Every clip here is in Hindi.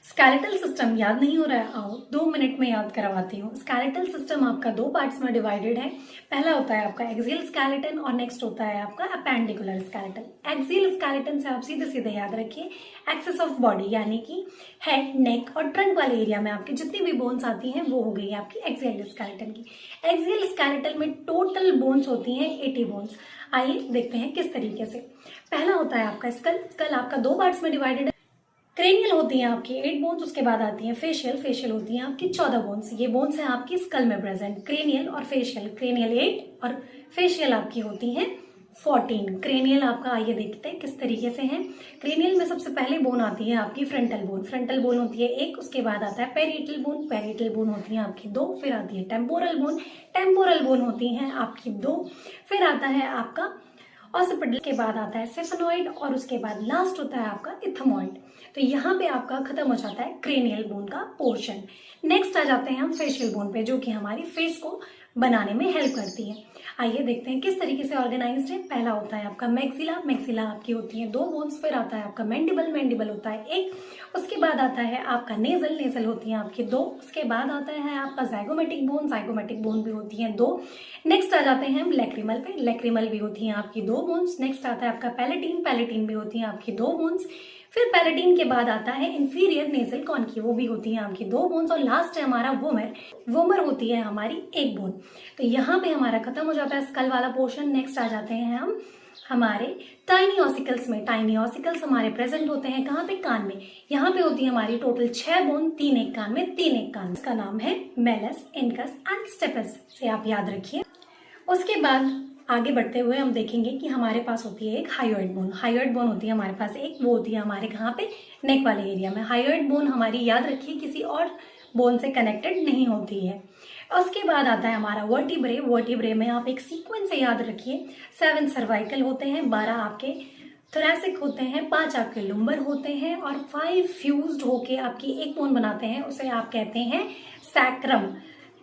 स्केलेटल सिस्टम याद नहीं हो रहा है? आओ 2 मिनट में याद करवाती हूँ। स्केलेटल सिस्टम आपका 2 पार्ट्स में डिवाइडेड है। पहला होता है आपका एक्सियल स्केलेटन और नेक्स्ट होता है आपका अपेंडिकुलर स्केलेटन। एक्सियल स्केलेटन से आप सीधे सीधे याद रखिए एक्सेस ऑफ बॉडी यानी कि हेड, नेक और ट्रंक वाले एरिया में आपकी जितनी भी बोन्स आती हैं वो हो गई आपकी एक्सियल स्केलेटन की। एक्सियल स्केलेटन में टोटल बोन्स होती हैं 80 बोन्स। आइए देखते हैं किस तरीके से। पहला होता है आपका स्कल। स्कल आपका 2 पार्ट्स में डिवाइडेड है। क्रेनियल होती हैं आपकी 8 बोन्स, उसके बाद आती हैं फेशियल। फेशियल होती हैं आपकी 14 बोन्स। ये बोन्स हैं आपकी स्कल में प्रेजेंट, क्रेनियल और फेशियल। क्रेनियल 8 और फेशियल आपकी होती हैं 14। क्रेनियल आपका आइए देखते हैं किस तरीके से हैं। क्रेनियल में सबसे पहले बोन आती है आपकी फ्रंटल बोन। फ्रंटल बोन होती है 1, उसके बाद आता है पेरिटल बोन। पेरिटल बोन होती है आपकी 2, फिर आती है टेम्पोरल बोन। टेम्पोरल बोन होती है आपकी 2, फिर आता है आपका ऑसिपिटल, के बाद आता है सिफेनॉइड और उसके बाद लास्ट होता है आपका इथमॉइड। तो यहाँ पे आपका खत्म हो जाता है क्रेनियल बोन का पोर्शन। नेक्स्ट आ जाते हैं हम फेशियल बोन पे, जो कि हमारी फेस को बनाने में हेल्प करती है। आइए देखते हैं किस तरीके से ऑर्गेनाइज्ड है। पहला होता है आपका मैक्सिला। मैक्सिला आपकी होती है 2 बोन्स, फिर आता है आपका मैंडिबल। मैंडिबल होता है 1, उसके बाद आता है आपका नेजल। नेजल होती है आपकी 2, उसके बाद आता है आपका जाइगोमेटिक बोन। जाइगोमेटिक बोन भी होती है 2। नेक्स्ट आ जाते हैं हम लैक्रिमल पे। लैक्रिमल भी होती है आपकी 2 बोन्स। नेक्स्ट आता है आपका पैलेटिन। पैलेटिन भी होती है आपकी 2 बोन्स। फिर पैलेटिन के बाद आता है इंफीरियर नेजल कॉन्की, वो भी होती है आपकी 2 बोन्स। और लास्ट है हमारा वोमर। वोमर होती है हमारी 1 बोन। तो यहाँ पे हमारा खत्म हो जाता है स्कल वाला पोर्शन। नेक्स्ट आ जाते हैं हम हमारे टाइनी ऑसिकल्स में। टाइनी ऑसिकल्स हमारे प्रेजेंट होते हैं कहाँ पे? कान में। यहाँ पे होती है हमारी टोटल 6 बोन, 3 एक कान में, 3 एक कान। इसका नाम है मेलस, इनकस एंड स्टेपस से आप याद रखिए। उसके बाद आगे बढ़ते हुए हम देखेंगे कि हमारे पास होती है एक हायोइड बोन। हायोइड बोन होती है हमारे पास एक, वो होती है हमारे कहाँ पे? नेक वाले एरिया में। हायोइड बोन हमारी याद रखिए किसी और बोन से कनेक्टेड नहीं होती है। उसके बाद आता है हमारा वर्टिब्रे। वर्टिब्रे में आप एक सीक्वेंस से याद रखिए 7 सर्वाइकल होते हैं, 12 आपके थोरैसिक होते हैं, 5 आपके लुम्बर होते हैं और 5 फ्यूज्ड होके आपकी एक बोन बनाते हैं, उसे आप कहते हैं सैक्रम।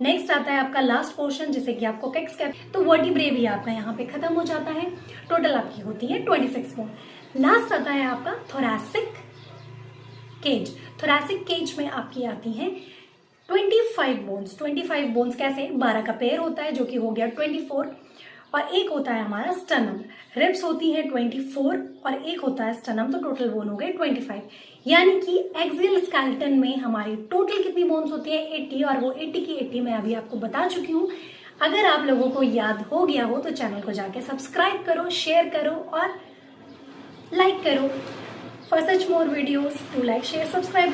नेक्स्ट आता है आपका लास्ट पोर्शन जिसे कि आपको कैक्स कहते हैं। तो वर्टिब्रे भी आपका यहाँ पे खत्म हो जाता है। टोटल आपकी होती है 26 बोन। लास्ट आता है आपका थोरैसिक केज। थोरैसिक केज में आपकी आती है 25 बोन्स। 25 बोन्स कैसे? 12 का पेयर होता है जो कि हो गया 24 और एक होता है हमारा स्टनम। रिब्स होती है 24 और एक होता है स्टनम, तो टोटल बोन हो गए 25। यानी कि एक्सियल स्केलेटन में हमारी टोटल कितनी बोन्स होती है? 80। और वो 80 की 80 मैं अभी आपको बता चुकी हूँ। अगर आप लोगों को याद हो गया हो तो चैनल को जाके सब्सक्राइब करो, शेयर करो और लाइक करो। For such more videos to like, share, subscribe.